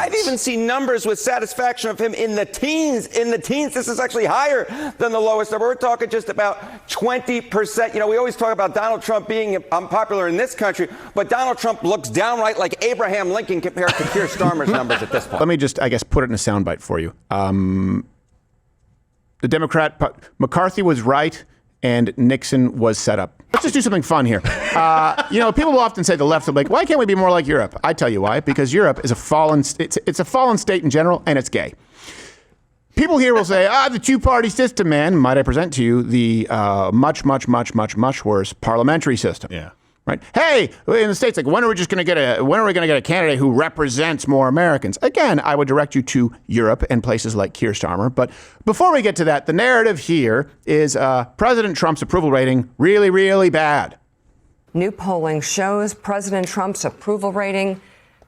I've even seen numbers with satisfaction of him in the teens. This is actually higher than the lowest number. We're talking just about 20%. You know, we always talk about Donald Trump being unpopular in this country, but Donald Trump looks downright like Abraham Lincoln compared to Kier Starmer's numbers at this point. Let me just, I guess, put it in a soundbite for you. The Democrat, McCarthy was right and Nixon was set up. Let's just do something fun here. You know, people will often say the left will be like, why can't we be more like Europe? I tell you why. Because Europe is a fallen, it's a fallen state in general, and it's gay. People here will say, the two-party system, man. Might I present to you the much worse parliamentary system? Yeah. Right. Hey, in the States, like, when are we going to get a candidate who represents more Americans? Again, I would direct you to Europe and places like Kier Starmer. But before we get to that, the narrative here is President Trump's approval rating really, really bad. New polling shows President Trump's approval rating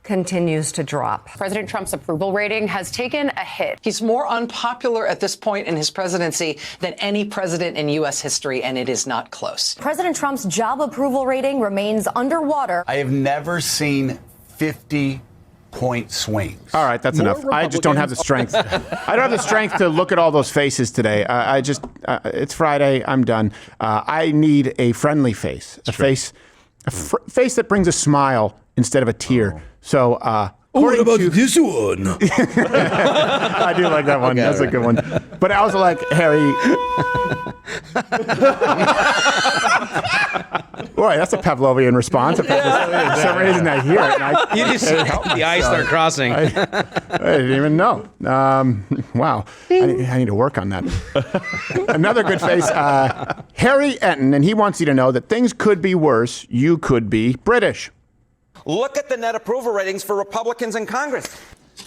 continues to drop. President Trump's approval rating has taken a hit. He's more unpopular at this point in his presidency than any president in U.S. history, and it is not close. President Trump's job approval rating remains underwater. I have never seen 50-point swings. All right, that's enough. I just don't have the strength. I don't have the strength to look at all those faces today. It's Friday. I'm done. I need a friendly face, a face that brings a smile instead of a tear. So, what about this one? I do like that one. Okay, that's a good one. But I also like Harry. Boy, that's a Pavlovian response. For some reason I hear it. You just the eyes start crossing. I didn't even know. Wow. I need to work on that. Another good face, Harry Enton, and he wants you to know that things could be worse. You could be British. Look at the net approval ratings for Republicans in Congress. This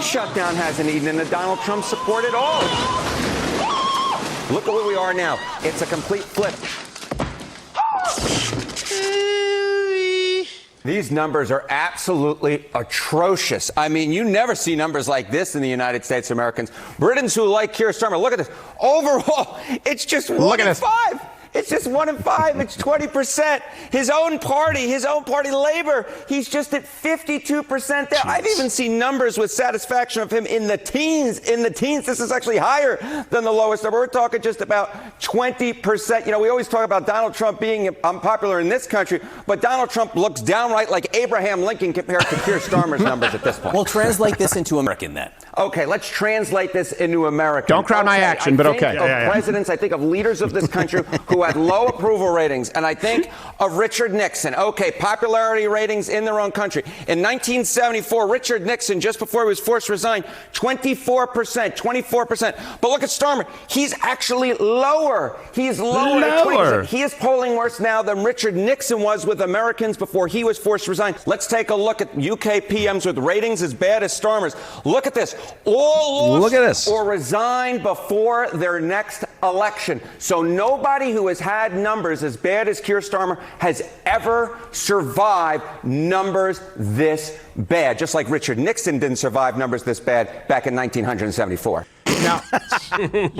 shutdown hasn't eaten into Donald Trump's support at all. Look at where we are now. It's a complete flip. These numbers are absolutely atrocious. I mean, you never see numbers like this in the United States, Americans. Britons who like Kier Starmer, look at this. Overall, it's just 1 in 5. It's just 1 in 5. It's 20%. His own party, Labor, he's just at 52% there. Jeez. I've even seen numbers with satisfaction of him in the teens. This is actually higher than the lowest number. We're talking just about 20%. You know, we always talk about Donald Trump being unpopular in this country, but Donald Trump looks downright like Abraham Lincoln compared to Kier Starmer's numbers at this point. We'll translate this into American then. Okay, let's translate this into American. Don't crowd my action, but okay. Presidents, I think of leaders of this country who had low approval ratings, and I think of Richard Nixon. Okay, popularity ratings in their own country. In 1974, Richard Nixon, just before he was forced to resign, 24%. But look at Starmer. He's actually lower. He's lower. At 20%. He is polling worse now than Richard Nixon was with Americans before he was forced to resign. Let's take a look at UK PMs with ratings as bad as Starmer's. Look at this. All lost or resigned before their next election. So nobody who has had numbers as bad as Kier Starmer has ever survived numbers this bad. Just like Richard Nixon didn't survive numbers this bad back in 1974. Now,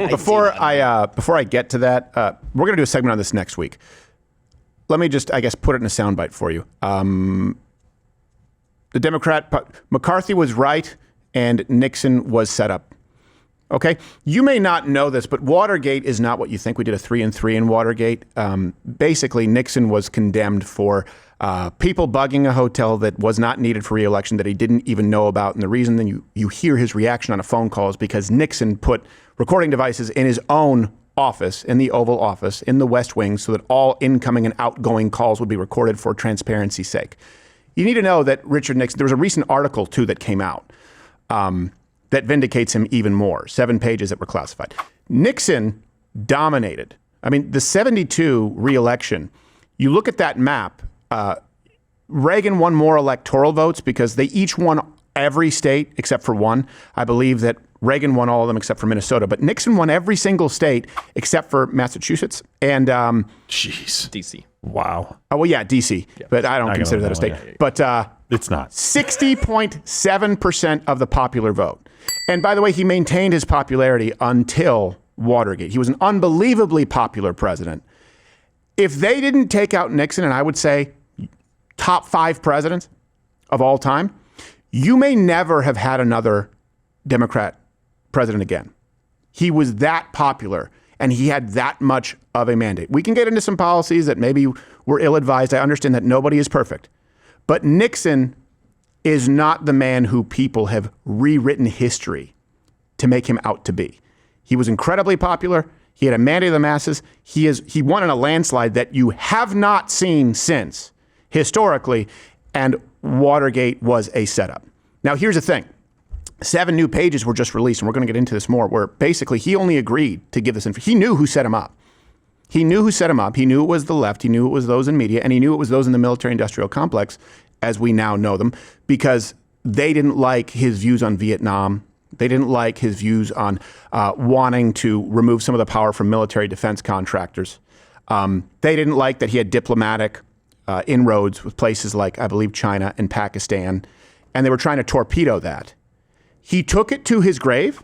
before I get to that, we're going to do a segment on this next week. Let me just, I guess, put it in a soundbite for you. The Democrat, McCarthy was right and Nixon was set up. Okay, you may not know this, but Watergate is not what you think. We did a 3-3 in Watergate. Basically, Nixon was condemned for people bugging a hotel that was not needed for re-election that he didn't even know about. And the reason then you hear his reaction on a phone call is because Nixon put recording devices in his own office, in the Oval Office, in the West Wing, so that all incoming and outgoing calls would be recorded for transparency's sake. You need to know that Richard Nixon, there was a recent article, too, that came out that vindicates him even more. 7 pages that were classified. Nixon dominated. I mean, the 72 re-election, you look at that map, Reagan won more electoral votes because they each won every state except for one. I believe that Reagan won all of them except for Minnesota, but Nixon won every single state except for Massachusetts and D.C. Wow. Oh, well, yeah, D.C., but I don't consider that a state. But it's not. 60.7% of the popular vote. And by the way, he maintained his popularity until Watergate. He was an unbelievably popular president. If they didn't take out Nixon, and I would say top 5 presidents of all time, You may never have had another Democrat president again. He was that popular, and he had that much of a mandate. We can get into some policies that maybe were ill-advised. I understand that nobody is perfect. But Nixon is not the man who people have rewritten history to make him out to be. He was incredibly popular. He had a mandate of the masses. He won in a landslide that you have not seen since, historically, and Watergate was a setup. Now, here's the thing. 7 new pages were just released, and we're going to get into this more, where basically he only agreed to give this info. He knew who set him up. He knew who set him up. He knew it was the left. He knew it was those in media, and he knew it was those in the military-industrial complex, as we now know them, because they didn't like his views on Vietnam. They didn't like his views on wanting to remove some of the power from military defense contractors. They didn't like that he had diplomatic inroads with places like, I believe, China and Pakistan, and they were trying to torpedo that. He took it to his grave.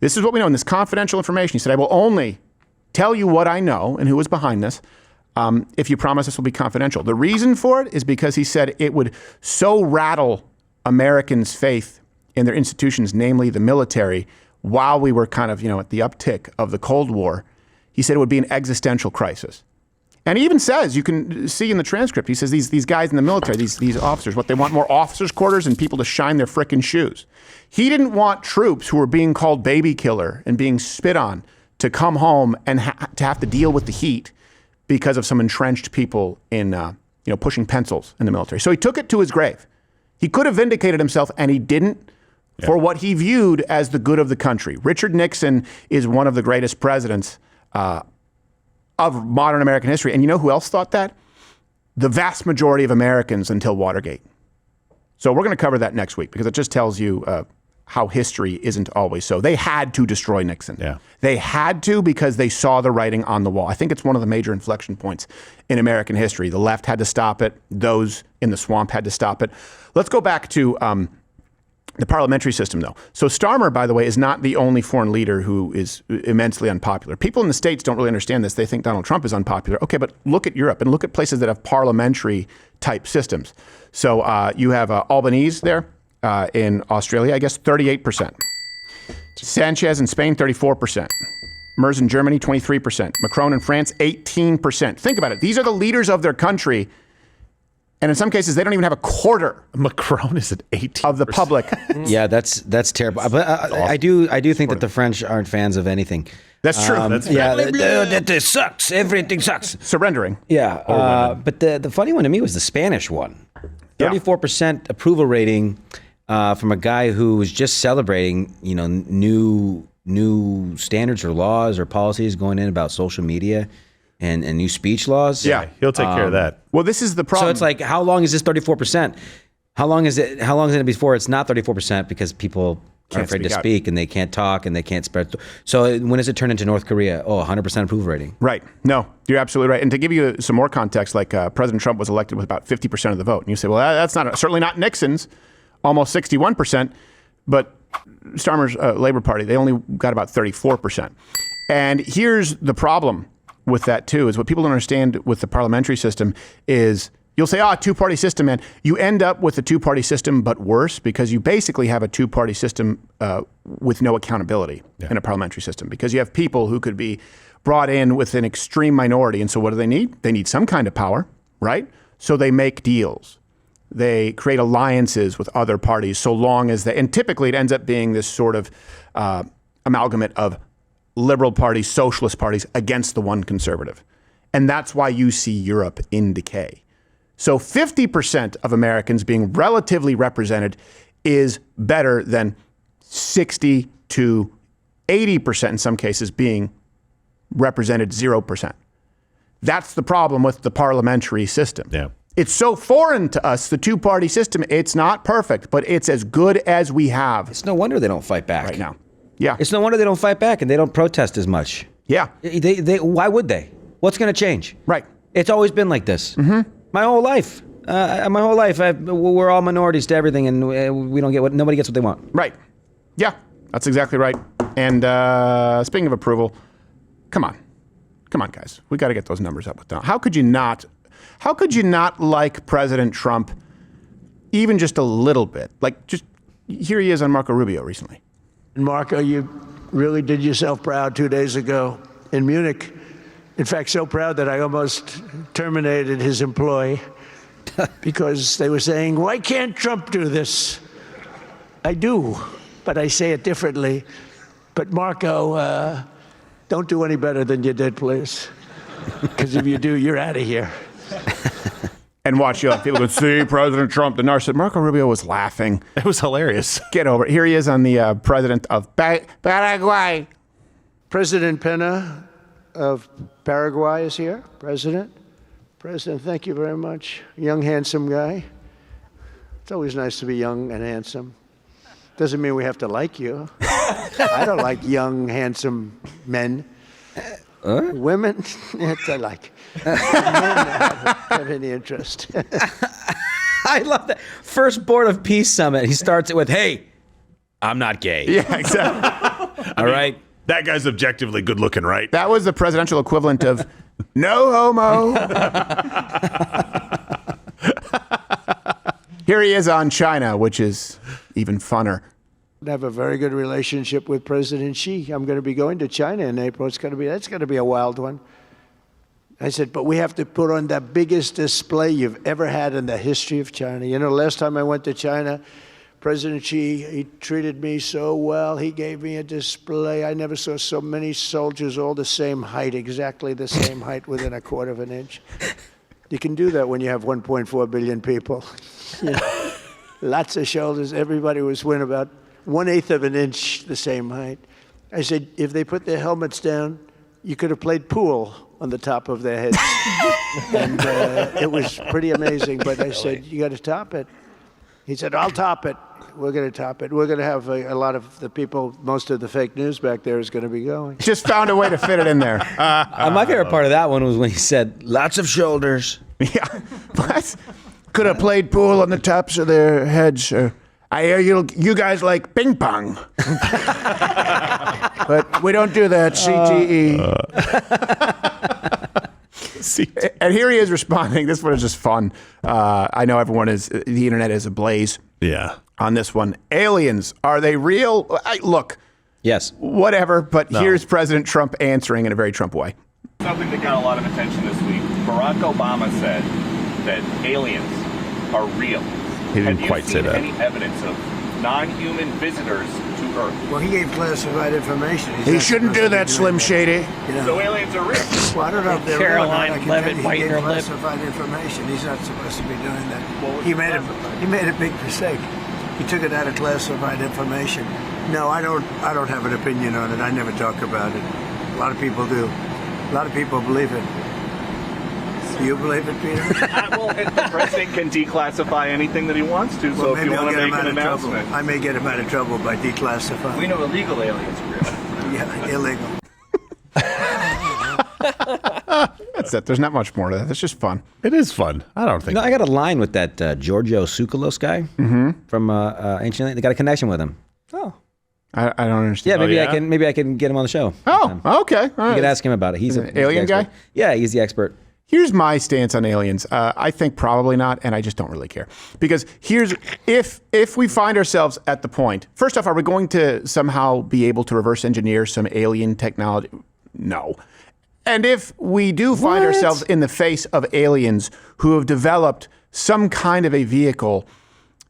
This is what we know in this confidential information. He said, I will only tell you what I know and who was behind this if you promise this will be confidential. The reason for it is because he said it would so rattle Americans' faith in their institutions, namely the military, while we were kind of, at the uptick of the Cold War. He said it would be an existential crisis. And he even says, you can see in the transcript, he says these guys in the military, these officers, what they want more officers' quarters and people to shine their frickin' shoes. He didn't want troops who were being called baby killer and being spit on to come home and to have to deal with the heat because of some entrenched people in, pushing pencils in the military. So he took it to his grave. He could have vindicated himself, and he didn't, for what he viewed as the good of the country. Richard Nixon is one of the greatest presidents of modern American history. And you know who else thought that? The vast majority of Americans until Watergate. So we're going to cover that next week because it just tells you how history isn't always so. They had to destroy Nixon. Yeah. They had to because they saw the writing on the wall. I think it's one of the major inflection points in American history. The left had to stop it. Those in the swamp had to stop it. Let's go back to the parliamentary system, though. So Starmer, by the way, is not the only foreign leader who is immensely unpopular. People in the States don't really understand this. They think Donald Trump is unpopular. Okay, but look at Europe and look at places that have parliamentary type systems. So you have Albanese there in Australia, I guess 38%. Sanchez in Spain, 34%. Merz in Germany, 23%. Macron in France, 18%. Think about it. These are the leaders of their country. And in some cases, they don't even have a quarter. Macron is at 18% of the public. Yeah, that's terrible. But I do think that the French aren't fans of anything. That's true. That sucks. Everything sucks. Surrendering. Yeah. But the funny one to me was the Spanish one. 34% approval rating from a guy who was just celebrating, new standards or laws or policies going in about social media. And new speech laws. Yeah, he'll take care of that. Well, this is the problem. So it's like, how long is this 34%? How long is it before it's not 34% because people are afraid to speak and they can't talk and they can't spread. So when does it turn into North Korea? 100% approval rating. Right. No, you're absolutely right. And to give you some more context, like President Trump was elected with about 50% of the vote. And you say, well, that's certainly not Nixon's, almost 61%. But Starmer's Labor Party, they only got about 34%. And here's the problem with that too, is what people don't understand with the parliamentary system is you'll say, two-party system, man. You end up with a two-party system, but worse, because you basically have a two-party system with no accountability in a parliamentary system, because you have people who could be brought in with an extreme minority. And so what do they need? They need some kind of power, right? So they make deals. They create alliances with other parties so long as and typically it ends up being this sort of amalgamate of liberal parties, socialist parties against the one conservative. And that's why you see Europe in decay. So 50% of Americans being relatively represented is better than 60 to 80% in some cases being represented 0%. That's the problem with the parliamentary system. Yeah. It's so foreign to us, the two-party system. It's not perfect, but it's as good as we have. It's no wonder they don't fight back right now. Yeah. It's no wonder they don't fight back and they don't protest as much. Yeah. Why would they? What's going to change? Right. It's always been like this. Mm-hmm. My whole life. We're all minorities to everything, and we don't get nobody gets what they want. Right. Yeah, that's exactly right. And speaking of approval, come on, guys, we got to get those numbers up with Donald. How could you not like President Trump even just a little bit. Like, just here he is on Marco Rubio recently. Marco, you really did yourself proud 2 days ago in Munich. In fact, so proud that I almost terminated his employ because they were saying, why can't Trump do this? I do, but I say it differently. But Marco, don't do any better than you did, please. Because if you do, you're out of here. And watch, people go, see, President Trump, the narcissist. Marco Rubio was laughing. It was hilarious. Get over it. Here he is on the president of Paraguay. President Pena of Paraguay is here. President, thank you very much. Young, handsome guy. It's always nice to be young and handsome. Doesn't mean we have to like you. I don't like young, handsome men. Women, I like. Men, I don't have any interest. I love that. First Board of Peace Summit, he starts it with, hey, I'm not gay. Yeah, exactly. All right. That guy's objectively good looking, right? That was the presidential equivalent of no homo. Here he is on China, which is even funner. I have a very good relationship with President Xi. I'm going to be going to China in April. That's going to be a wild one. I said, but we have to put on the biggest display you've ever had in the history of China. You know, last time I went to China, President Xi, he treated me so well. He gave me a display. I never saw so many soldiers all the same height, exactly the same height within a quarter of an inch. You can do that when you have 1.4 billion people. You know, lots of shoulders. Everybody was within about 1/8 of an inch the same height. I said, if they put their helmets down, you could have played pool on the top of their heads. And it was pretty amazing. But I said, you got to top it. He said, I'll top it. We're going to top it. We're going to have a lot of the people, most of the fake news back there is going to be going. Just found a way to fit it in there. My favorite part of that one was when he said, lots of shoulders. Yeah. What? Could have played pool on the tops of their heads. I hear you guys like ping pong. But we don't do that, CTE. And here he is responding. This one is just fun. I know the internet is ablaze. Yeah. On this one. Aliens, are they real? Look. Yes. Whatever, but here's President Trump answering in a very Trump way. Something that got a lot of attention this week. Barack Obama said that aliens are real. He didn't quite say that. Have you seen any evidence of non-human visitors to Earth? Well, he gave classified information. He shouldn't do that, Slim Shady. You know? So aliens are real. Well, I don't know if they're Caroline real or not. Levitt biting her lip. Classified information. He's not supposed to be doing that. He made a big mistake. He took it out of classified information. No, I don't have an opinion on it. I never talk about it. A lot of people do. A lot of people believe it. Do you believe it, Peter? Well, the president can declassify anything that he wants to. So if you want to make an announcement, I may get him out of trouble by declassifying. We know illegal aliens are real. Yeah, illegal. That's it. There's not much more to that. It's just fun. It is fun. I don't think. No, I got a line with that Giorgio Tsoukalos guy from Ancient Aliens. They got a connection with him. Oh. I don't understand. Yeah, maybe I can get him on the show. Oh, okay. All right. You could ask him about it. He's an alien guy? Yeah, he's the expert. Here's my stance on aliens. I think probably not, and I just don't really care. Because if we find ourselves at the point, first off, are we going to somehow be able to reverse engineer some alien technology? No. And if we do find ourselves in the face of aliens who have developed some kind of a vehicle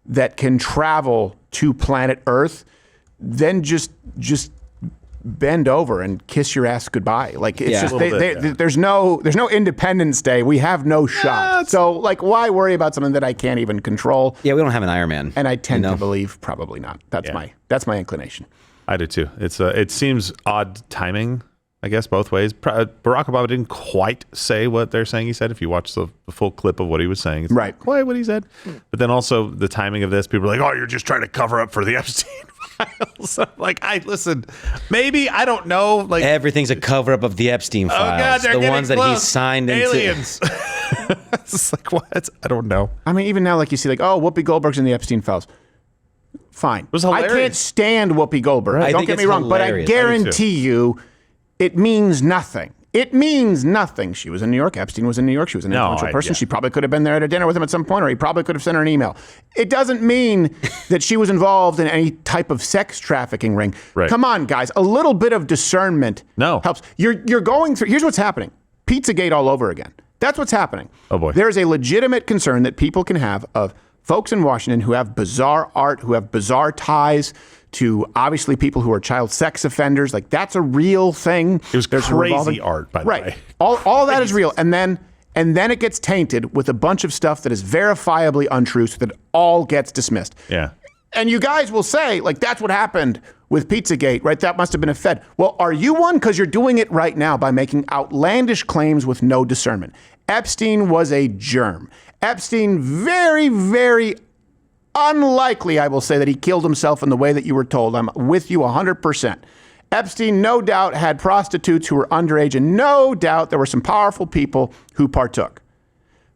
that can travel to planet Earth, then just bend over and kiss your ass goodbye. Like it's just there's no Independence Day. We have no shot. So like, why worry about something that I can't even control? Yeah, we don't have an Iron Man. And I tend to believe probably not. That's my inclination. I do too. It seems odd timing, I guess, both ways. Barack Obama didn't quite say what they're saying he said. If you watch the full clip of what he was saying, it's right, not quite what he said. But then also the timing of this, people are like, "Oh, you're just trying to cover up for the Epstein files." Like, listen, maybe I don't know. Like everything's a cover up of the Epstein files, the ones that he signed into. Aliens. It's like what? I don't know. I mean, even now, like you see, like, oh, Whoopi Goldberg's in the Epstein files. Fine. It was hilarious. I can't stand Whoopi Goldberg. Don't get me wrong, but I guarantee you, it means nothing. It means nothing. She was in New York. Epstein was in New York. She was an influential person. She probably could have been there at a dinner with him at some point, or he probably could have sent her an email. It doesn't mean that she was involved in any type of sex trafficking ring. Right. Come on, guys. A little bit of discernment helps. You're going through. Here's what's happening. Pizzagate all over again. That's what's happening. Oh, boy. There's a legitimate concern that people can have of folks in Washington who have bizarre art, who have bizarre ties to obviously people who are child sex offenders. Like, that's a real thing. It was crazy art, by the way. All that is real. And then it gets tainted with a bunch of stuff that is verifiably untrue, so that it all gets dismissed. Yeah. And you guys will say, like, that's what happened with Pizzagate, right? That must have been a Fed. Well, are you one? Because you're doing it right now by making outlandish claims with no discernment. Epstein was a germ. Epstein, very, very unlikely, I will say, that he killed himself in the way that you were told. I'm with you 100%. Epstein, no doubt, had prostitutes who were underage, and no doubt there were some powerful people who partook.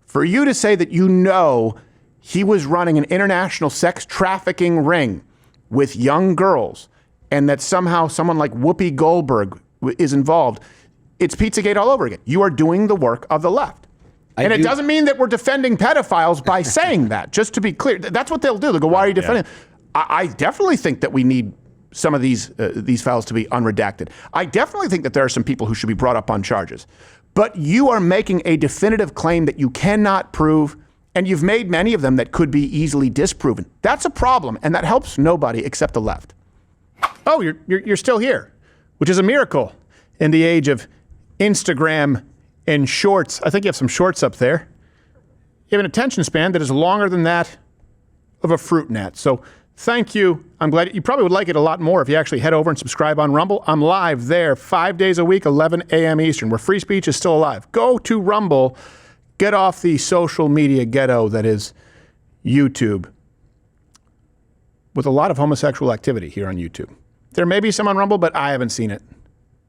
For you to say that you know he was running an international sex trafficking ring with young girls, and that somehow someone like Whoopi Goldberg is involved, it's Pizzagate all over again. You are doing the work of the left. And it doesn't mean that we're defending pedophiles by saying that, just to be clear. That's what they'll do. They'll go, why are you defending? I definitely think that we need some of these files to be unredacted. I definitely think that there are some people who should be brought up on charges. But you are making a definitive claim that you cannot prove, and you've made many of them that could be easily disproven. That's a problem, and that helps nobody except the left. Oh, you're still here, which is a miracle in the age of Instagram and shorts. I think you have some shorts up there. You have an attention span that is longer than that of a fruit gnat. So thank you. I'm glad you probably would like it a lot more if you actually head over and subscribe on Rumble. I'm live there 5 days a week, 11 a.m. Eastern, where free speech is still alive. Go to Rumble. Get off the social media ghetto that is YouTube, with a lot of homosexual activity here on YouTube. There may be some on Rumble, but I haven't seen it.